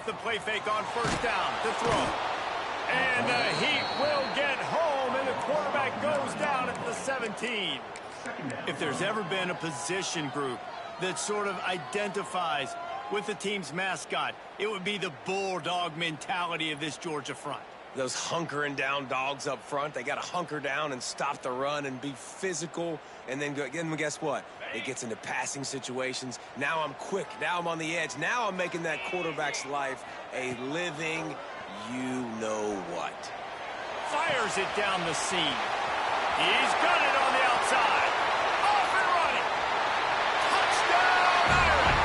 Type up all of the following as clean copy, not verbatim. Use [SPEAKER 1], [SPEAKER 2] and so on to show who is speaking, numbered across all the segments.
[SPEAKER 1] off the play fake on first down to throw. And the Heat will get home, and the quarterback goes down at the 17. If there's ever been a position group that sort of identifies with the team's mascot, it would be the bulldog mentality of this Georgia front.
[SPEAKER 2] Those hunkering down dogs up front, they got to hunker down and stop the run and be physical. And then guess what? It gets into passing situations. Now I'm quick. Now I'm on the edge. Now I'm making that quarterback's life a living you-know-what.
[SPEAKER 1] Fires it down the seam. He's got it on the outside. Off and running. Touchdown, Irish.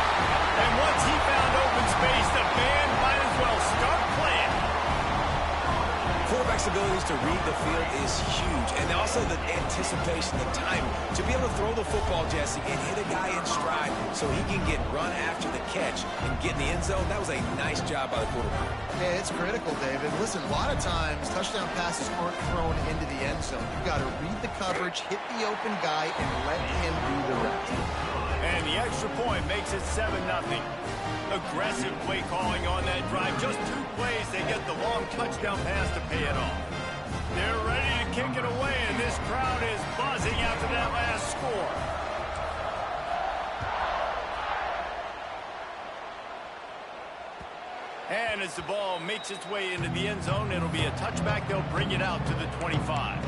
[SPEAKER 1] And once he found open space, the band might as well start playing.
[SPEAKER 2] Quarterback's abilities to read the field is huge, and also the anticipation, the time to be able to throw the football, Jesse, and hit a guy in stride so he can get run after the catch and get in the end zone. That was a nice job by the quarterback.
[SPEAKER 3] Yeah, it's critical, David. Listen, a lot of times touchdown passes aren't thrown into the end zone. You've got to read the coverage, hit the open guy, and let him do the rest.
[SPEAKER 1] And the extra point makes it 7-0. Aggressive play calling on that drive. Just 2 plays, they get the long touchdown pass to pay it off. They're ready to kick it away, and this crowd is buzzing after that last score. And as the ball makes its way into the end zone, it'll be a touchback. They'll bring it out to the 25.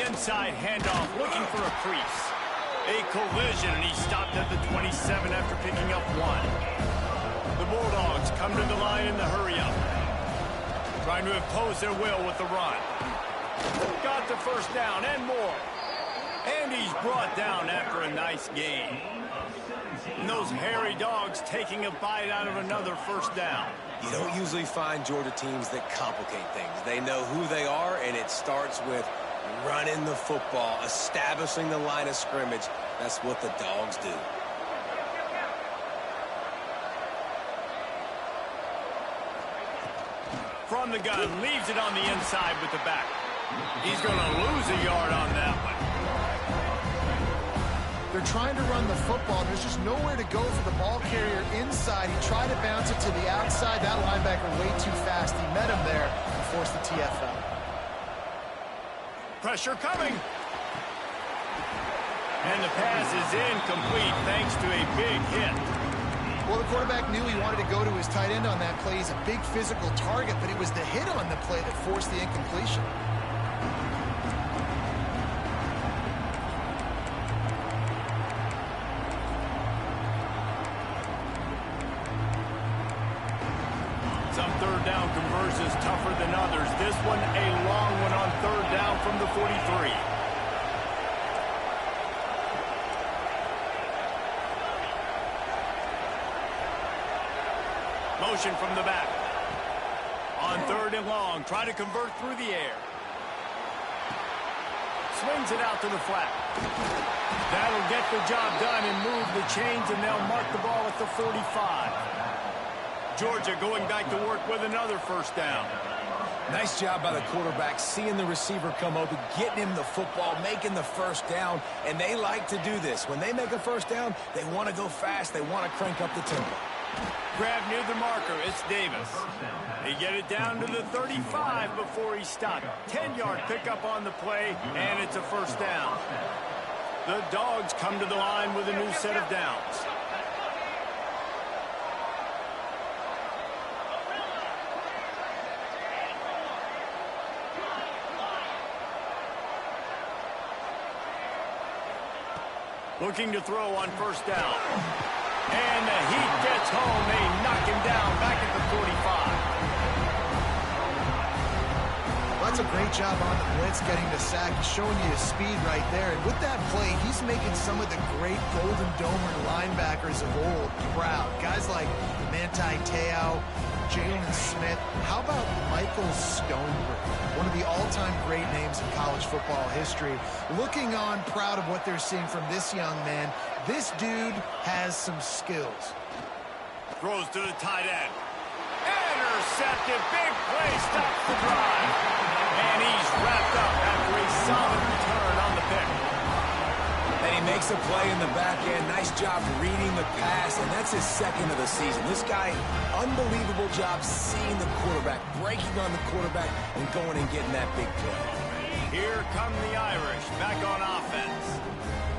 [SPEAKER 1] Inside handoff, looking for a crease. A collision, and he stopped at the 27 after picking up 1. The Bulldogs come to the line in the hurry-up. Trying to impose their will with the run. Got the first down and more. And he's brought down after a nice gain. And those hairy dogs taking a bite out of another first down.
[SPEAKER 2] You don't usually find Georgia teams that complicate things. They know who they are, and it starts with running the football, establishing the line of scrimmage. That's what the dogs do.
[SPEAKER 1] From the gun, leaves it on the inside with the back. He's going to lose a yard on that one.
[SPEAKER 3] They're trying to run the football. There's just nowhere to go for the ball carrier inside. He tried to bounce it to the outside. That linebacker way too fast. He met him there and forced the TFL.
[SPEAKER 1] Pressure coming. And the pass is incomplete thanks to a big hit.
[SPEAKER 3] Well, the quarterback knew he wanted to go to his tight end on that play. He's a big physical target, but it was the hit on the play that forced the incompletion.
[SPEAKER 1] Some third down conversions tougher than others. This one a long one on third down from the 43. Motion from the back. On third and long, try to convert through the air. Swings it out to the flat. That'll get the job done and move the chains, and they'll mark the ball at the 45. Georgia going back to work with another first down.
[SPEAKER 2] Nice job by the quarterback, seeing the receiver come open, getting him the football, making the first down, and they like to do this. When they make a first down, they want to go fast. They want to crank up the tempo.
[SPEAKER 1] Grab near the marker. It's Davis. They get it down to the 35 before he stopped. 10-yard pickup on the play, and it's a first down. The Dogs come to the line with a new set of downs. Looking to throw on first down. And the Heat gets home. They knock him down back at the 45.
[SPEAKER 3] Well, that's a great job on the blitz, getting the sack. He's showing you his speed right there. And with that play, he's making some of the great Golden Domer linebackers of old proud. Guys like Manti Te'o, Jalen Smith. How about Michael Stoneberg? One of the all-time great names in college football history. Looking on, proud of what they're seeing from this young man. This dude has some skills.
[SPEAKER 1] Throws to the tight end. And intercepted. Big play stops the drive. And he's wrapped up after a solid return on the pick.
[SPEAKER 2] And he makes a play in the back end. Nice job reading the pass, and that's his second of the season. This guy, unbelievable job seeing the quarterback, breaking on the quarterback, and going and getting that big play.
[SPEAKER 1] Here come the Irish, back on offense.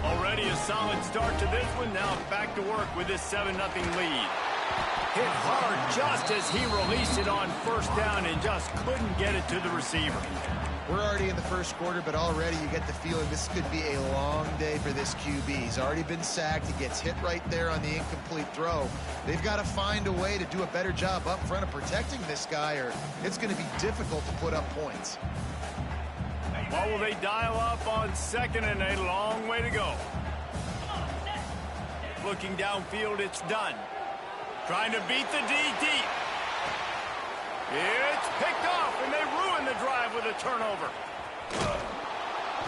[SPEAKER 1] Already a solid start to this one. Now back to work with this 7-0 lead. Hit hard just as he released it on first down and just couldn't get it to the receiver.
[SPEAKER 3] We're already in the first quarter, but already you get the feeling this could be a long day for this QB. He's already been sacked. He gets hit right there on the incomplete throw. They've got to find a way to do a better job up front of protecting this guy, or it's going to be difficult to put up points.
[SPEAKER 1] What will they dial up on second and a long way to go? Looking downfield, it's done. Trying to beat the D deep. It's picked off, and they ruin the drive with a turnover.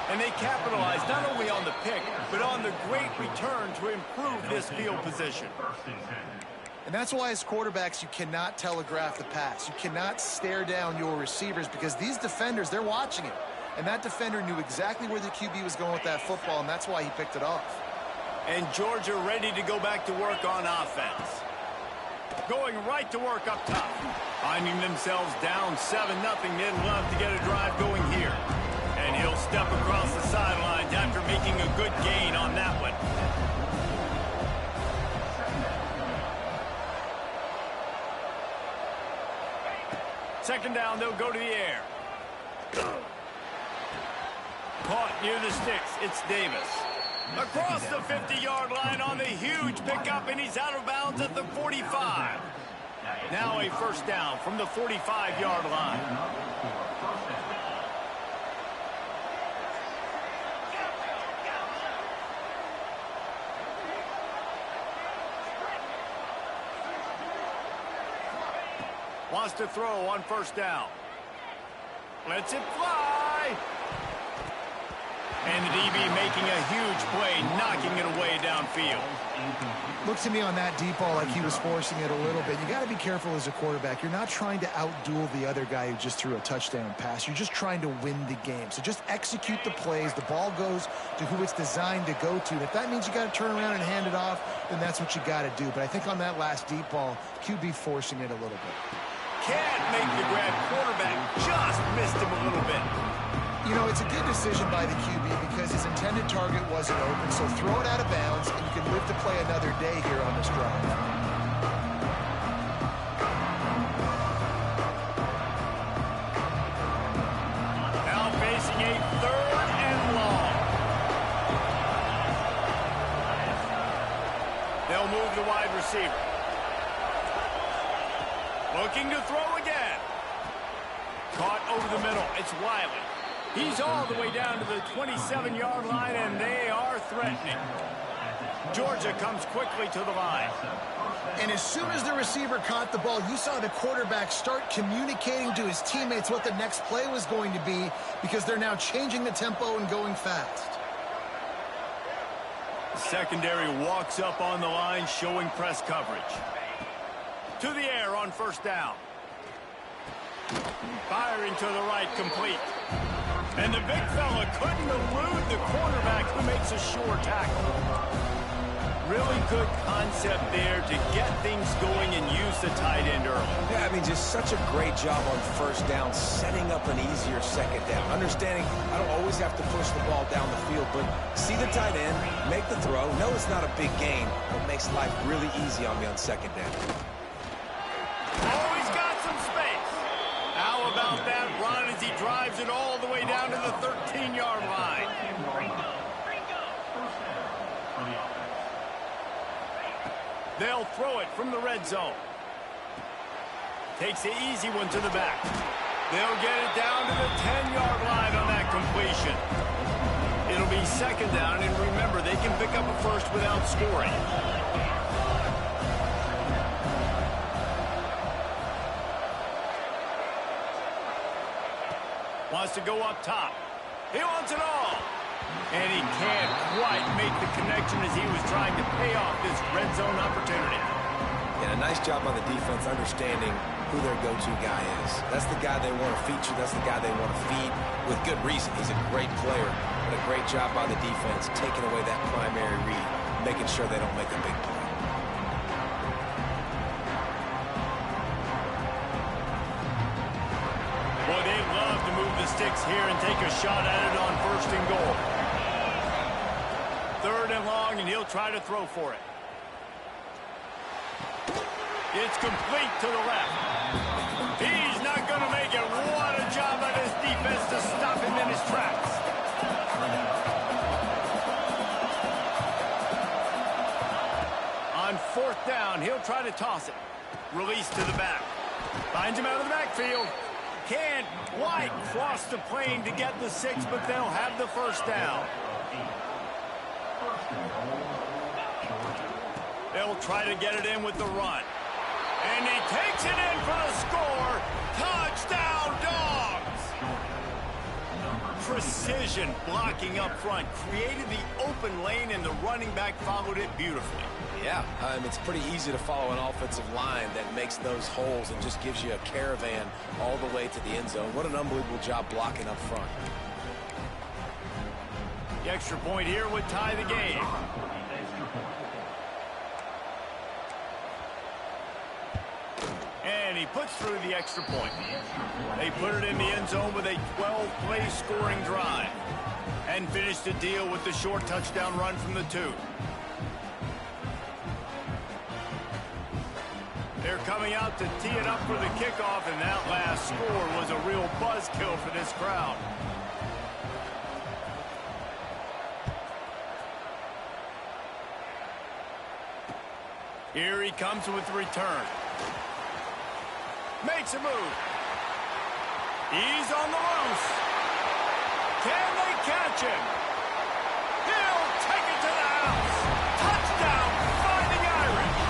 [SPEAKER 1] And they capitalize not only on the pick, but on the great return to improve this field position.
[SPEAKER 3] And that's why as quarterbacks, you cannot telegraph the pass. You cannot stare down your receivers because these defenders, they're watching it. And that defender knew exactly where the QB was going with that football, and that's why he picked it off.
[SPEAKER 1] And Georgia ready to go back to work on offense. Going right to work up top. Finding themselves down 7-0. They'd love to get a drive going here. And he'll step across the sidelines after making a good gain on that one. Second down, they'll go to the air. Caught near the sticks. It's Davis. Across the 50-yard line on the huge pickup, and he's out of bounds at the 45. Now a first down from the 45-yard line. Wants to throw on first down. Lets it fly. And the DB making a huge play, knocking it away downfield.
[SPEAKER 3] Looks to me on that deep ball like he was forcing it a little bit. You got to be careful as a quarterback. You're not trying to outduel the other guy who just threw a touchdown pass. You're just trying to win the game. So just execute the plays. The ball goes to who it's designed to go to. And if that means you got to turn around and hand it off, then that's what you got to do. But I think on that last deep ball, QB forcing it a little bit.
[SPEAKER 1] Can't make the grab. Quarterback just missed him a little bit.
[SPEAKER 3] You know, it's a good decision by the QB because his intended target wasn't open, so throw it out of bounds, and you can live to play another day here on this drive.
[SPEAKER 1] Now facing a third and long. They'll move the wide receiver. Looking to throw again. Caught over the middle. It's Wiley. He's all the way down to the 27-yard line, and they are threatening. Georgia comes quickly to the line.
[SPEAKER 3] And as soon as the receiver caught the ball, you saw the quarterback start communicating to his teammates what the next play was going to be because they're now changing the tempo and going fast.
[SPEAKER 1] The secondary walks up on the line, showing press coverage. To the air on first down. Firing to the right, complete. And the big fella couldn't elude the cornerback who makes a sure tackle. Really good concept there to get things going and use the tight end early.
[SPEAKER 2] Yeah, I mean, just such a great job on first down, setting up an easier second down. Understanding I don't always have to push the ball down the field, but see the tight end, make the throw. No, it's not a big gain, but makes life really easy on me on second down.
[SPEAKER 1] Always got some space. How about that run as he drives it all the way down to the 13-yard line? They'll throw it from the red zone. Takes the easy one to the back. They'll get it down to the 10-yard line on that completion. It'll be second down, and remember, they can pick up a first without scoring. Wants to go up top. He wants it all. And he can't quite make the connection as he was trying to pay off this red zone opportunity.
[SPEAKER 2] And a nice job on the defense understanding who their go-to guy is. That's the guy they want to feature. That's the guy they want to feed with good reason. He's a great player, but a great job by the defense taking away that primary read, making sure they don't make a big play.
[SPEAKER 1] Boy, they love to move the sticks here and take a shot at it on 1st and goal. 3rd and long, and he'll try to throw for it. It's complete to the left. He's not going to make it. What a job by this defense to stop him in his tracks. On 4th down, he'll try to toss it. Release to the back. Finds him out of the backfield. Can't quite cross the plane to get the 6, but they'll have the 1st down. They'll try to get it in with the run. And he takes it in for the score. Touchdown, Dogs! Precision blocking up front. Created the open lane, and the running back followed it beautifully.
[SPEAKER 2] Yeah, it's pretty easy to follow an offensive line that makes those holes and just gives you a caravan all the way to the end zone. What an unbelievable job blocking up front.
[SPEAKER 1] The extra point here would tie the game. And he puts through the extra point. They put it in the end zone with a 12-play scoring drive. And finish the deal with the short touchdown run from the 2. They're coming out to tee it up for the kickoff, and that last score was a real buzzkill for this crowd. Here he comes with the return. Makes a move. He's on the loose. Can they catch him? He'll take it to the house. Touchdown, Fighting Irish.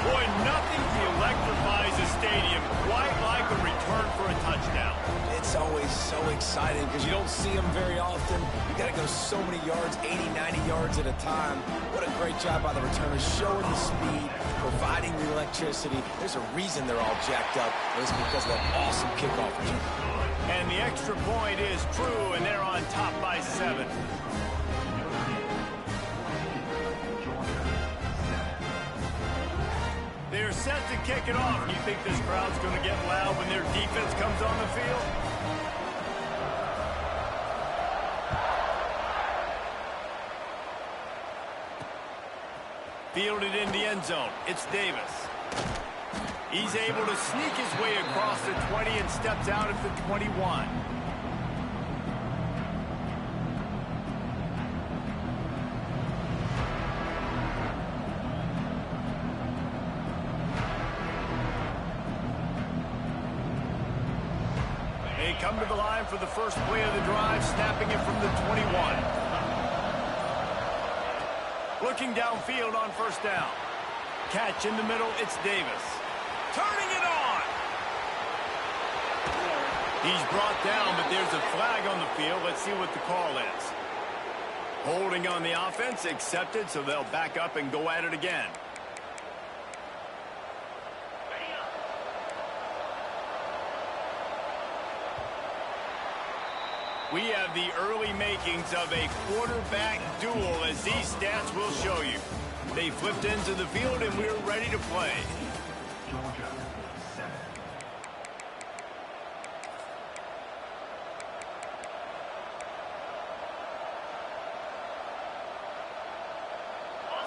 [SPEAKER 1] Boy, nothing electrifies a stadium quite like a return for a touchdown.
[SPEAKER 2] It's always so exciting because you don't see them very often. You got to go so many yards, 80, 90 yards at a time. What a great job by the returners, showing the speed, providing the electricity. There's a reason they're all jacked up, and it's because of that awesome kickoff return.
[SPEAKER 1] And the extra point is true, and they're on top by 7. They're set to kick it off. You think this crowd's going to get loud when their defense comes on the field? Fielded in the end zone. It's Davis. He's able to sneak his way across the 20 and steps out at the 21. They come to the line for the first play of the drive, snapping it from the 21. Looking downfield on 1st down. Catch in the middle, it's Davis. Turning it on! He's brought down, but there's a flag on the field. Let's see what the call is. Holding on the offense, accepted, so they'll back up and go at it again. We have the early makings of a quarterback duel, as these stats will show you. They flipped into the field, and we're ready to play.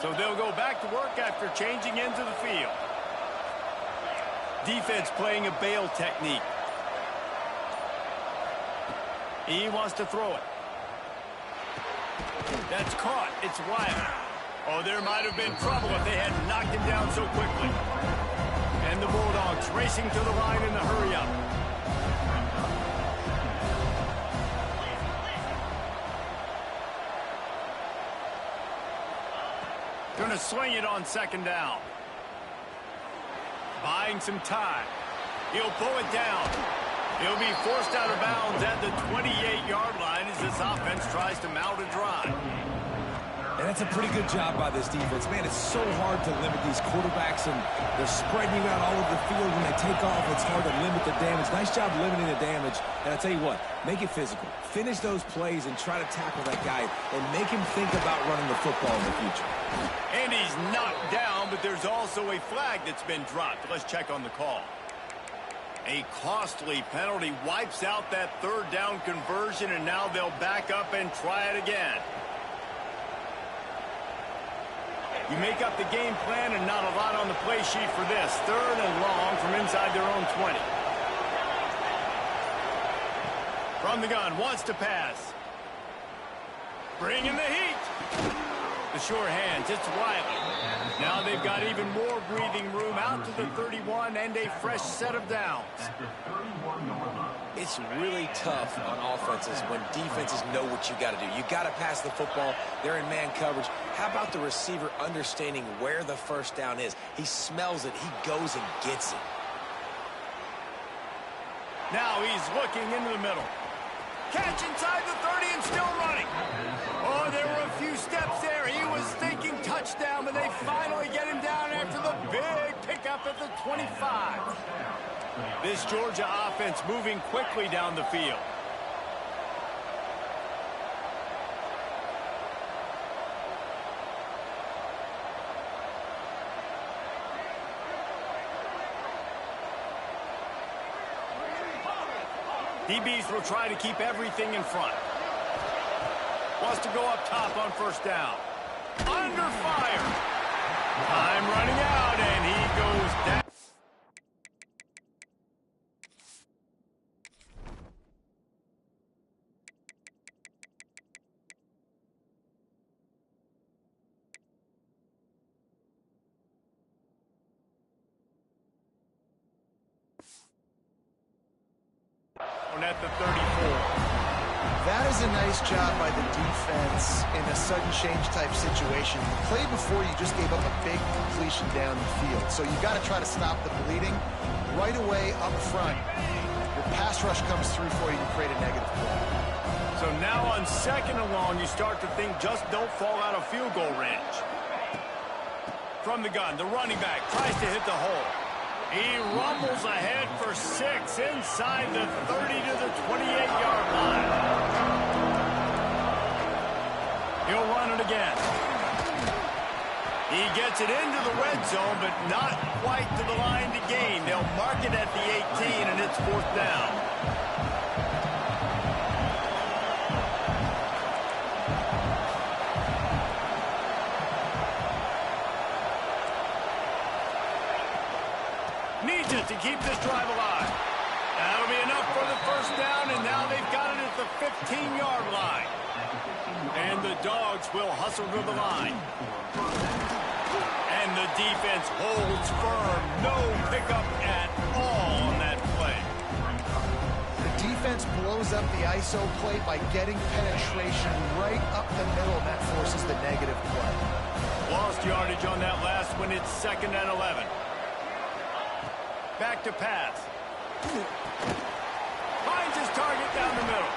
[SPEAKER 1] So they'll go back to work after changing into the field. Defense playing a bail technique. He wants to throw it. That's caught. It's wide. Oh, there might have been trouble if they had knocked him down so quickly. And the Bulldogs racing to the line in the hurry-up. Going to swing it on 2nd down. Buying some time. He'll pull it down. He'll be forced out of bounds at the 28-yard line as this offense tries to mount a drive.
[SPEAKER 2] And that's a pretty good job by this defense. Man, it's so hard to limit these quarterbacks, and they're spreading you out all over the field. When they take off, it's hard to limit the damage. Nice job limiting the damage. And I'll tell you what, make it physical. Finish those plays and try to tackle that guy and make him think about running the football in the future.
[SPEAKER 1] And he's knocked down, but there's also a flag that's been dropped. Let's check on the call. A costly penalty wipes out that third down conversion, and now they'll back up and try it again. You make up the game plan and not a lot on the play sheet for this. Third and long from inside their own 20. From the gun, wants to pass. Bringing the heat. The sure hands, it's Wiley. Now they've got even more breathing room out to the 31 and a fresh set of downs.
[SPEAKER 2] It's really tough on offenses when defenses know what you got to do. You got to pass the football. They're in man coverage. How about the receiver understanding where the first down is? He smells it. He goes and gets it.
[SPEAKER 1] Now he's looking into the middle. Catch inside the 30 and still running. Oh, there were a few steps there. He was thinking touchdown, but they finally get him down after the big pickup at the 25. This Georgia offense moving quickly down the field. DBs will try to keep everything in front. Wants to go up top on first down. Under fire. Time running out, and he goes down. At the 34.
[SPEAKER 3] That is a nice job by the defense in a sudden change type situation. The play before, you just gave up a big completion down the field. So you got to try to stop the bleeding right away up front. Your pass rush comes through for you to create a negative play.
[SPEAKER 1] So now on second and long, you start to think just don't fall out of field goal range. From the gun, the running back tries to hit the hole. He rumbles ahead for 6 inside the 30 to the 28-yard line. He'll run it again. He gets it into the red zone, but not quite to the line to gain. They'll mark it at the 18, and it's fourth down. Needs it to keep this drive alive. That'll be enough for the first down, and now they've got it at the 15-yard line. And the Dogs will hustle to the line. And the defense holds firm. No pickup at all on that play.
[SPEAKER 3] The defense blows up the ISO play by getting penetration right up the middle, and that forces the negative play.
[SPEAKER 1] Lost yardage on that last one. It's 2nd and 11. Back to pass. Finds his target down the middle.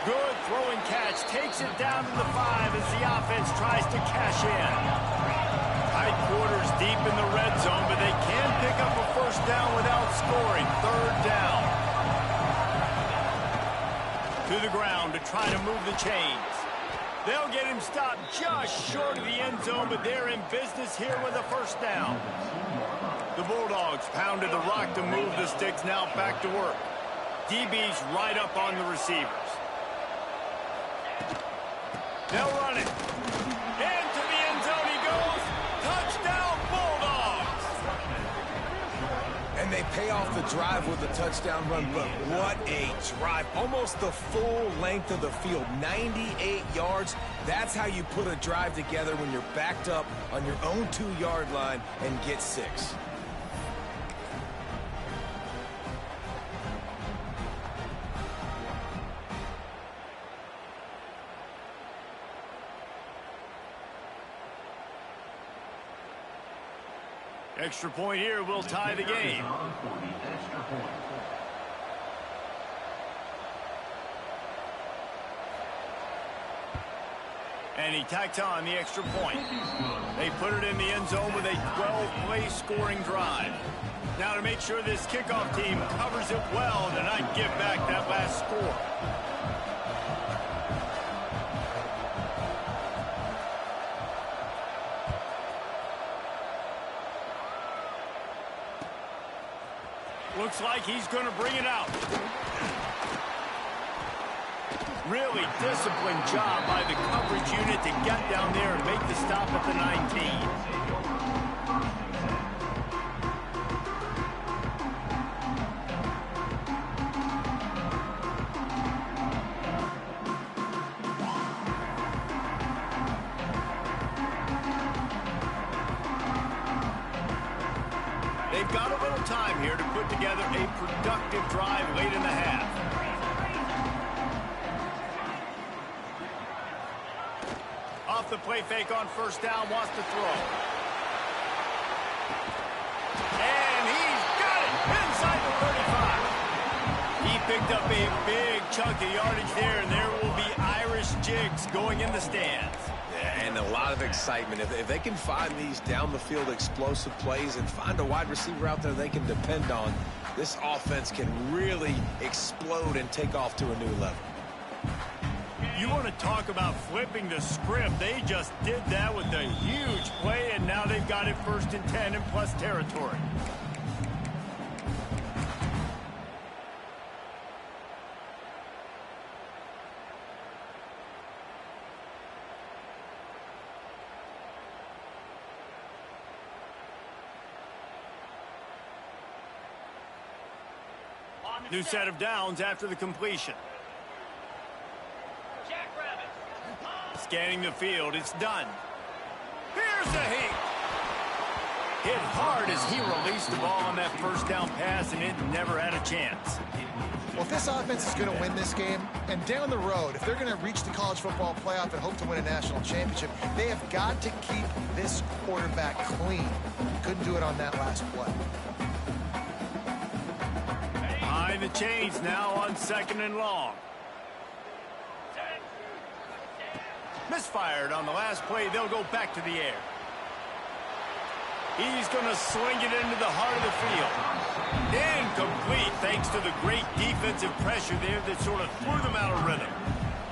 [SPEAKER 1] Good throwing catch. Takes it down to the 5 as the offense tries to cash in. Tight quarters deep in the red zone, but they can pick up a first down without scoring. Third down. To the ground to try to move the chains. They'll get him stopped just short of the end zone, but they're in business here with a first down. The Bulldogs pounded the rock to move the sticks, now back to work. DB's right up on the receivers. They'll run it. Into the end zone he goes. Touchdown, Bulldogs!
[SPEAKER 2] And they pay off the drive with a touchdown run, but what a drive. Almost the full length of the field, 98 yards. That's how you put a drive together when you're backed up on your own 2-yard line and get 6.
[SPEAKER 1] Extra point here will tie the game. And he tacks on the extra point. They put it in the end zone with a 12-play scoring drive. Now to make sure this kickoff team covers it well to not give back that last score. Looks like he's going to bring it out. Really disciplined job by the coverage unit to get down there and make the stop at the 19. They've got a little time here to put together a productive drive late in the half. Off the play fake on first down, wants to throw. And he's got it inside the 35. He picked up a big chunk of yardage there, and there will be Irish jigs going in the stands.
[SPEAKER 2] And a lot of excitement. If they can find these down-the-field explosive plays and find a wide receiver out there they can depend on, this offense can really explode and take off to a new level.
[SPEAKER 1] You want to talk about flipping the script. They just did that with a huge play, and now they've got it 1st and 10 in plus territory. New set of downs after the completion. Scanning the field, it's done. Here's the hit. Hit hard as he released the ball on that first down pass, and it never had a chance.
[SPEAKER 3] Well, if this offense is going to win this game, and down the road, if they're going to reach the college football playoff and hope to win a national championship, they have got to keep this quarterback clean. Couldn't do it on that last play.
[SPEAKER 1] Behind the chains now on 2nd and long. Misfired on the last play. They'll go back to the air. He's going to swing it into the heart of the field. Incomplete, thanks to the great defensive pressure there that sort of threw them out of rhythm.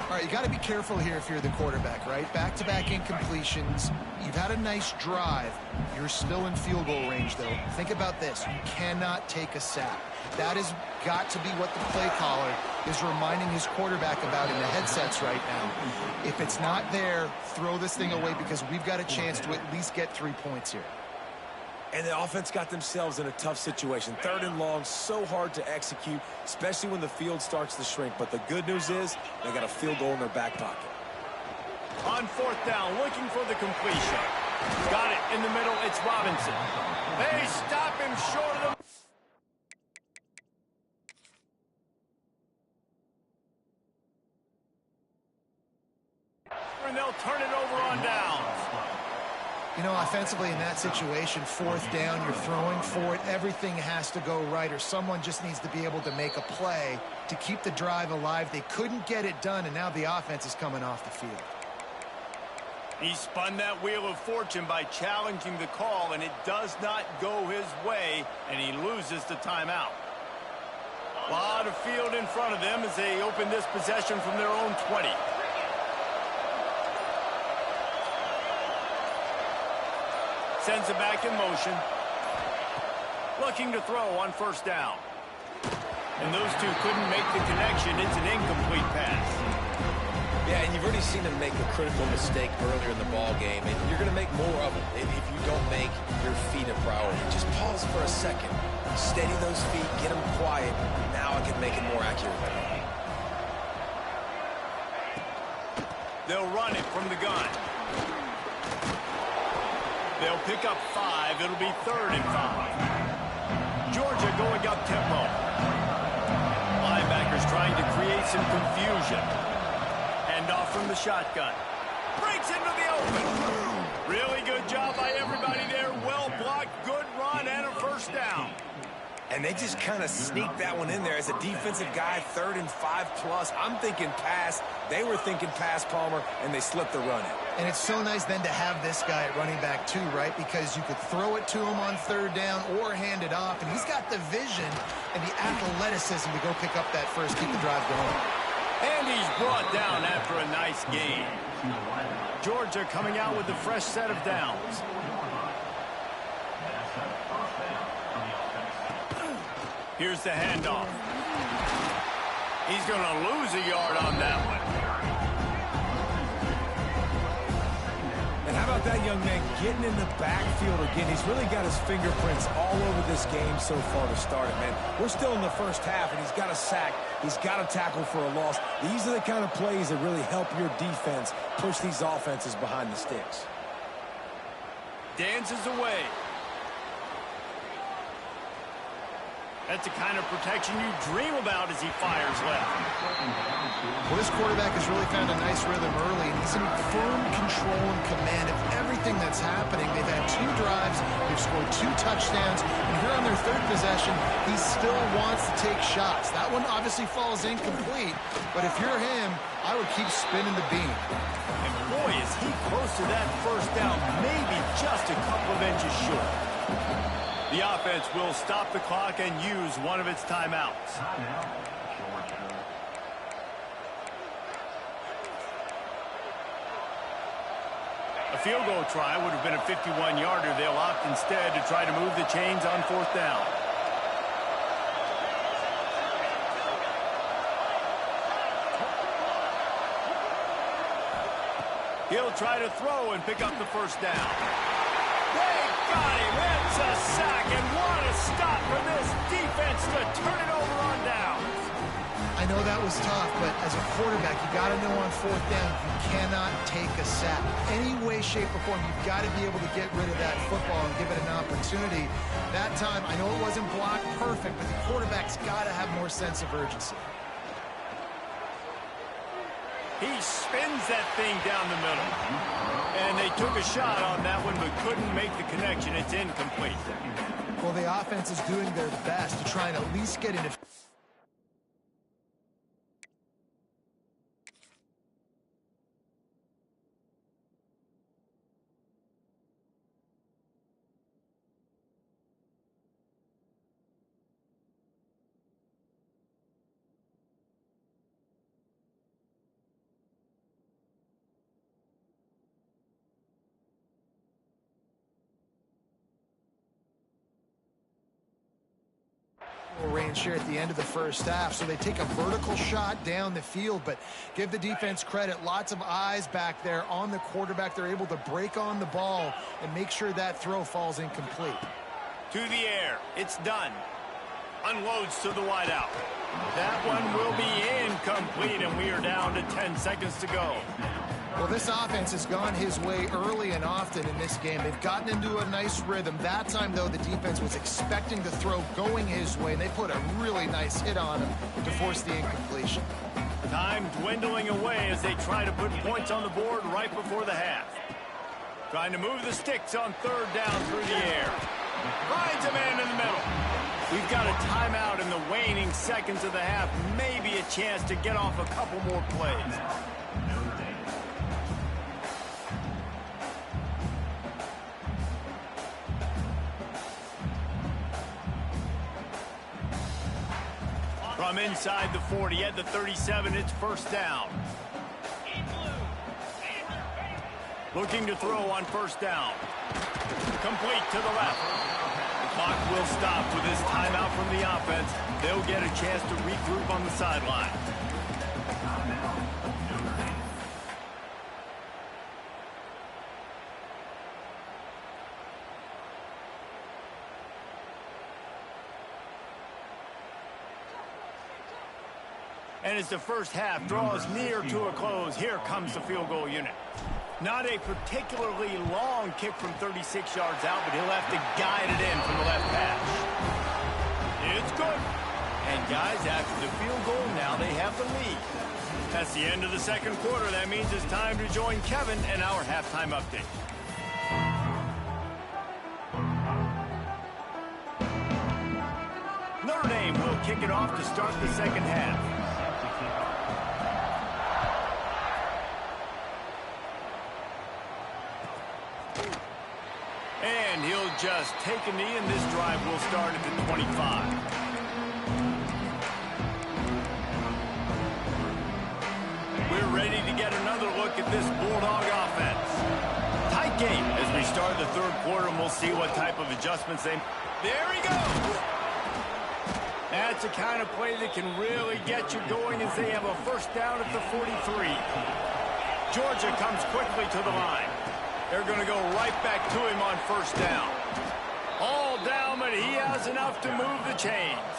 [SPEAKER 3] All right, you got to be careful here if you're the quarterback, right? Back-to-back incompletions. You've had a nice drive. You're still in field goal range, though. Think about this. You cannot take a sack. That has got to be what the play caller is reminding his quarterback about in the headsets right now. If it's not there, throw this thing away because we've got a chance to at least get 3 points here.
[SPEAKER 2] And the offense got themselves in a tough situation. 3rd and long, so hard to execute, especially when the field starts to shrink. But the good news is they got a field goal in their back pocket.
[SPEAKER 1] On 4th down, looking for the completion. Got it in the middle. It's Robinson. They stop him short of the... And they'll turn it over on downs.
[SPEAKER 3] You know, offensively in that situation, 4th down, you're throwing for it. Everything has to go right, or someone just needs to be able to make a play to keep the drive alive. They couldn't get it done, and now the offense is coming off the field.
[SPEAKER 1] He spun that wheel of fortune by challenging the call, and it does not go his way, and he loses the timeout. A lot of field in front of them as they open this possession from their own 20. Sends it back in motion. Looking to throw on 1st down. And those two couldn't make the connection. It's an incomplete pass.
[SPEAKER 2] Yeah, and you've already seen him make a critical mistake earlier in the ball game, and you're going to make more of them if you don't make your feet a priority. Just pause for a second. Steady those feet. Get them quiet. Now I can make it more accurate.
[SPEAKER 1] They'll run it from the gun. They'll pick up 5. It'll be 3rd and 5. Georgia going up tempo. Linebackers trying to create some confusion. Hand off from the shotgun. Breaks into the open. Really good job by everybody there. Well blocked, good run, and a 1st down.
[SPEAKER 2] And they just kind of sneaked that one in there. As a defensive guy, 3rd and 5+. I'm thinking pass. They were thinking pass, Palmer, and they slipped the run in.
[SPEAKER 3] And it's so nice then to have this guy at running back too, right? Because you could throw it to him on 3rd down or hand it off. And he's got the vision and the athleticism to go pick up that first, keep the drive going.
[SPEAKER 1] And he's brought down after a nice gain. Georgia coming out with a fresh set of downs. Here's the handoff. He's going to lose a yard on that one.
[SPEAKER 2] And how about that young man getting in the backfield again? He's really got his fingerprints all over this game so far to start it, man. We're still in the first half, and he's got a sack. He's got a tackle for a loss. These are the kind of plays that really help your defense push these offenses behind the sticks.
[SPEAKER 1] Dances away. That's the kind of protection you dream about as he fires left.
[SPEAKER 3] Well, this quarterback has really found a nice rhythm early, and he's in firm control and command of everything that's happening. They've had 2 drives, they've scored 2 touchdowns, and here on their 3rd possession, he still wants to take shots. That one obviously falls incomplete, but if you're him, I would keep spinning the beam.
[SPEAKER 1] And boy, is he close to that first down, maybe just a couple of inches short. The offense will stop the clock and use one of its timeouts. A field goal try would have been a 51-yarder. They'll opt instead to try to move the chains on 4th down. He'll try to throw and pick up the first down. They got him. It's a sack, and what a stop for this defense to turn it over on downs.
[SPEAKER 3] I know that was tough, but as a quarterback, you got to know on 4th down, you cannot take a sack. Any way, shape, or form, you've got to be able to get rid of that football and give it an opportunity. That time, I know it wasn't blocked perfect, but the quarterback's got to have more sense of urgency.
[SPEAKER 1] He spins that thing down the middle. And they took a shot on that one, but couldn't make the connection. It's incomplete.
[SPEAKER 3] Well, the offense is doing their best to try and at least get into... range here at the end of the first half, so they take a vertical shot down the field, but give the defense credit. Lots of eyes back there on the quarterback. They're able to break on the ball and make sure that throw falls incomplete.
[SPEAKER 1] To the air. It's done. Unloads to the wideout. That one will be incomplete, and we are down to 10 seconds to go.
[SPEAKER 3] Well, this offense has gone his way early and often in this game. They've gotten into a nice rhythm. That time, though, the defense was expecting the throw going his way, and they put a really nice hit on him to force the incompletion.
[SPEAKER 1] Time dwindling away as they try to put points on the board right before the half. Trying to move the sticks on 3rd down through the air. Finds a man in the middle. We've got a timeout in the waning seconds of the half. Maybe a chance to get off a couple more plays. From inside the 40 at the 37, it's 1st down. Looking to throw on 1st down. Complete to the left. The clock will stop with this timeout from the offense. They'll get a chance to regroup on the sideline. And as the first half draws near to a close, here comes the field goal unit. Not a particularly long kick from 36 yards out, but he'll have to guide it in from the left hash. It's good. And guys, after the field goal, now they have the lead. That's the end of the 2nd quarter. That means it's time to join Kevin and our halftime update. Notre Dame will kick it off to start the second half. And he'll just take a knee, and this drive will start at the 25. We're ready to get another look at this Bulldog offense. Tight game as we start the third quarter, and we'll see what type of adjustments they... There he goes! That's a kind of play that can really get you going as they have a first down at the 43. Georgia comes quickly to the line. They're going to go right back to him on first down. All down, but he has enough to move the chains.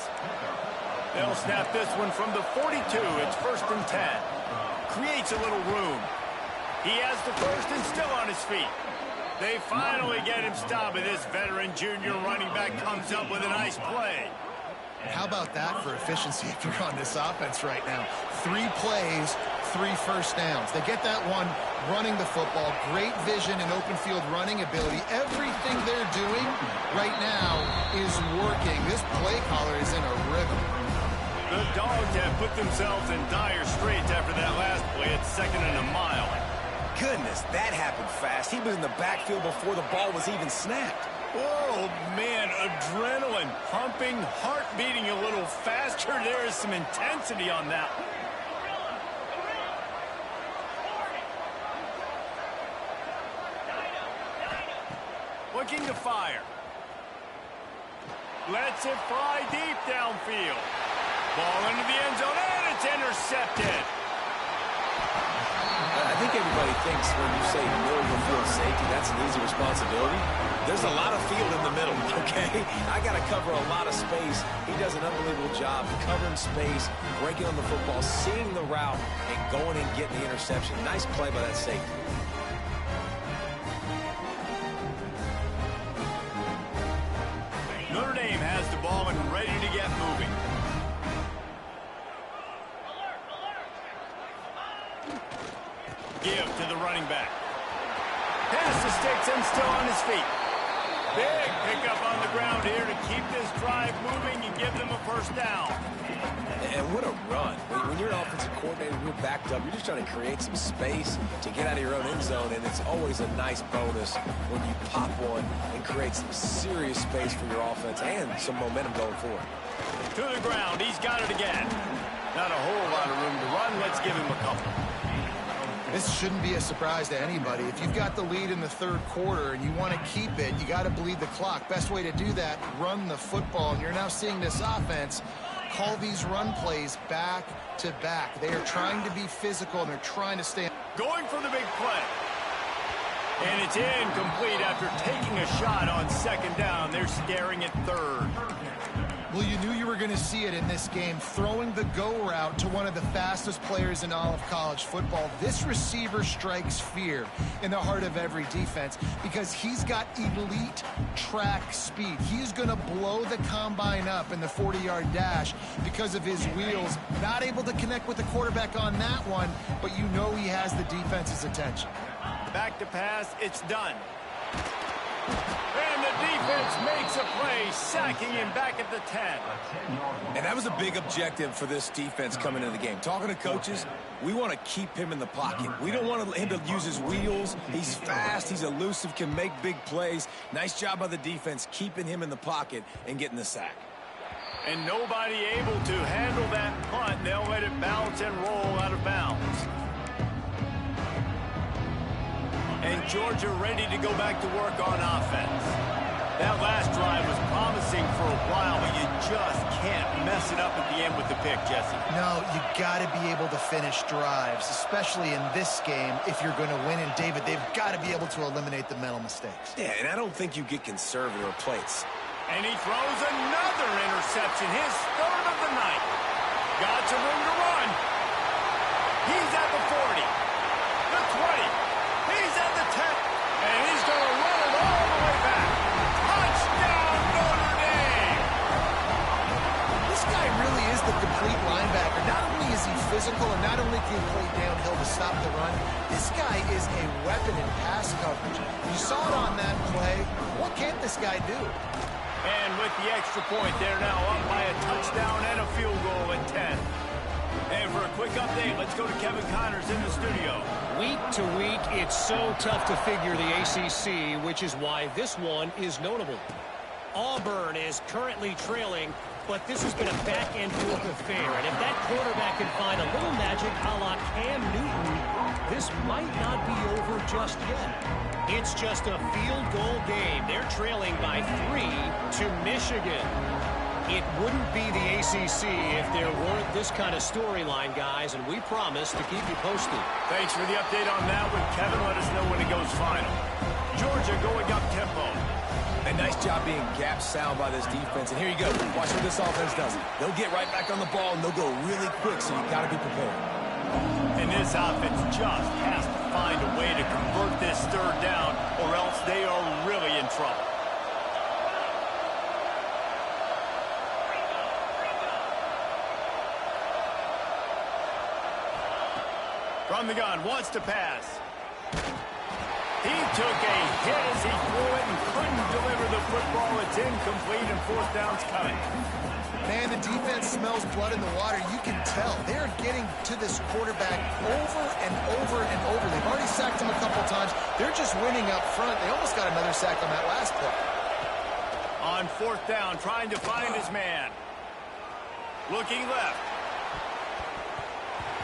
[SPEAKER 1] They'll snap this one from the 42. It's 1st and 10. Creates a little room. He has the first and still on his feet. They finally get him stopped, and this veteran junior running back comes up with a nice play.
[SPEAKER 3] How about that for efficiency if you're on this offense right now? 3 plays, 3 first downs. They get that one running the football, great vision and open field running ability. Everything they're doing right now is working. This play caller is in a rhythm.
[SPEAKER 1] The Dogs have put themselves in dire straits after that last play at 2nd and a mile.
[SPEAKER 2] Goodness, that happened fast. He was in the backfield before the ball was even snapped.
[SPEAKER 1] Oh, man, adrenaline pumping, heart beating a little faster. There is some intensity on that. Looking to fire. Lets it fly deep downfield. Ball into the end zone, and it's intercepted.
[SPEAKER 2] I think everybody thinks when you say middle of the field safety, that's an easy responsibility. There's a lot of field in the middle, okay? I got to cover a lot of space. He does an unbelievable job covering space, breaking on the football, seeing the route, and going and getting the interception. Nice play by that safety.
[SPEAKER 1] Notre Dame has the ball and ready to get moving. Give to the running back. Pass the sticks and still on his feet. Big pickup on the ground here to keep this drive moving and give them a first down.
[SPEAKER 2] And what a run. When you're an offensive coordinator, you're backed up. You're just trying to create some space to get out of your own end zone, and it's always a nice bonus when you pop one and create some serious space for your offense and some momentum going forward.
[SPEAKER 1] To the ground. He's got it again. Not a whole lot of room to run. Let's give him a couple.
[SPEAKER 3] This shouldn't be a surprise to anybody. If you've got the lead in the third quarter and you want to keep it, you got to bleed the clock. Best way to do that, run the football. And you're now seeing this offense call these run plays back to back. They are trying to be physical, and they're trying to stay.
[SPEAKER 1] Going for the big play. And it's incomplete after taking a shot on 2nd down. They're staring at 3rd.
[SPEAKER 3] Well, you knew you were going to see it in this game, throwing the go route to one of the fastest players in all of college football. This receiver strikes fear in the heart of every defense because he's got elite track speed. He's going to blow the combine up in the 40-yard dash because of his wheels. Not able to connect with the quarterback on that one, but you know he has the defense's attention.
[SPEAKER 1] Back to pass. It's done. And the defense makes a play, sacking him back at the 10.
[SPEAKER 2] And that was a big objective for this defense coming into the game. Talking to coaches, we want to keep him in the pocket. We don't want him to use his wheels. He's fast, he's elusive, can make big plays. Nice job by the defense keeping him in the pocket and getting the sack.
[SPEAKER 1] And nobody able to handle that punt. They'll let it bounce and roll out of bounds. And Georgia ready to go back to work on offense. That last drive was promising for a while, but you just can't mess it up at the end with the pick, Jesse.
[SPEAKER 3] No, you got to be able to finish drives, especially in this game if you're going to win. And, David, they've got to be able to eliminate the mental mistakes.
[SPEAKER 2] Yeah, and I don't think you get conservative or plays.
[SPEAKER 1] And he throws another interception, his 3rd of the night. Got some room to run. He's at the 40, the 20. He's at the 10, and he's going to run it all the way back. Touchdown, Notre Dame!
[SPEAKER 3] This guy really is the complete linebacker. Not only is he physical, and not only can he play downhill to stop the run, this guy is a weapon in pass coverage. You saw it on that play. What can't this guy do?
[SPEAKER 1] And with the extra point, they're now up by a touchdown and a field goal at 10. And for a quick update, let's go to Kevin Connors in the studio.
[SPEAKER 4] Week to week, it's so tough to figure the ACC, which is why this one is notable. Auburn is currently trailing, but this has been a back-and-forth affair. And if that quarterback can find a little magic a la Cam Newton, this might not be over just yet. It's just a field goal game. They're trailing by 3 to Michigan. It wouldn't be the ACC if there weren't this kind of storyline, guys, and we promise to keep you posted.
[SPEAKER 1] Thanks for the update on that with Kevin. Let us know when it goes final. Georgia going up tempo.
[SPEAKER 2] A nice job being gap sound by this defense. And here you go. Watch what this offense does. They'll get right back on the ball, and they'll go really quick, so you've got to be prepared.
[SPEAKER 1] And this offense just has to find a way to convert this third down, or else they are really in trouble. From the gun, wants to pass. He took a hit as he threw it and couldn't deliver the football. It's incomplete and fourth down's coming.
[SPEAKER 3] Man, the defense smells blood in the water. You can tell. They're getting to this quarterback over and over and over. They've already sacked him a couple times. They're just winning up front. They almost got another sack on that last play.
[SPEAKER 1] On fourth down, trying to find his man. Looking left.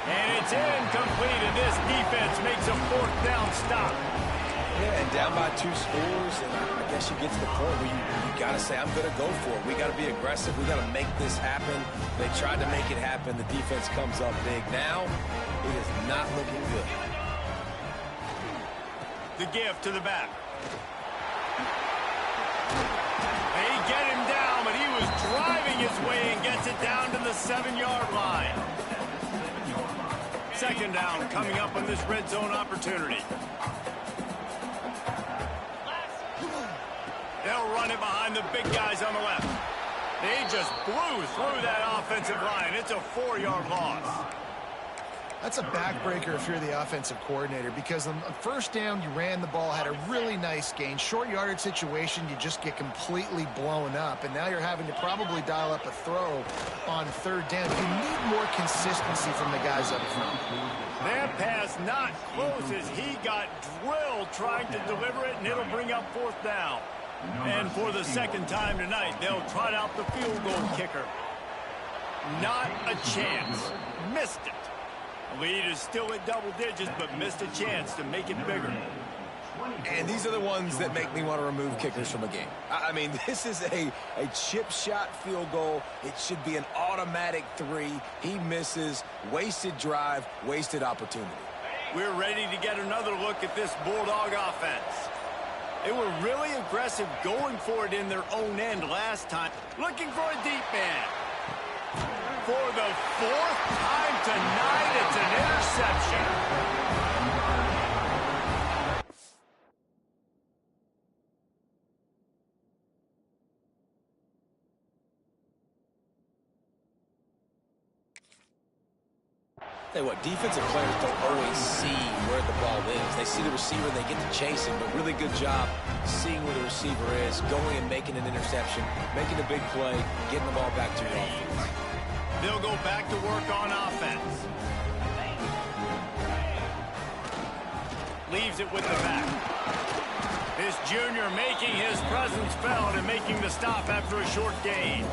[SPEAKER 1] And it's incomplete, and this defense makes a fourth down stop.
[SPEAKER 2] Yeah, and down by 2 scores, and I guess you get to the point where you got to say, I'm going to go for it. We got to be aggressive. We got to make this happen. They tried to make it happen. The defense comes up big. Now, it is not looking good.
[SPEAKER 1] The give to the back. They get him down, but he was driving his way and gets it down to the 7-yard line. Second down coming up on this red zone opportunity. They'll run it behind the big guys on the left. They just blew through that offensive line. It's a 4-yard loss.
[SPEAKER 3] That's a backbreaker if you're the offensive coordinator, because on first down, you ran the ball, had a really nice gain. Short yardage situation, you just get completely blown up, and now you're having to probably dial up a throw on third down. You need more consistency from the guys up front.
[SPEAKER 1] That pass not close as he got drilled trying to deliver it, and it'll bring up fourth down. And for the second time tonight, they'll trot out the field goal kicker. Not a chance. Missed it. Lead is still at double digits, but missed a chance to make it bigger.
[SPEAKER 2] And these are the ones that make me want to remove kickers from a game. I mean, this is a chip shot field goal. It should be an automatic 3. He misses. Wasted drive, wasted opportunity.
[SPEAKER 1] We're ready to get another look at this Bulldog offense. They were really aggressive going for it in their own end last time. Looking for a deep man. For the 4th time tonight, it's an interception.
[SPEAKER 2] Tell you what, defensive players don't always see where the ball is. They see the receiver, they get to chase him, but really good job seeing where the receiver is, going and making an interception, making a big play, getting the ball back to your offense.
[SPEAKER 1] They'll go back to work on offense. Leaves it with the back. This junior making his presence felt and making the stop after a short gain.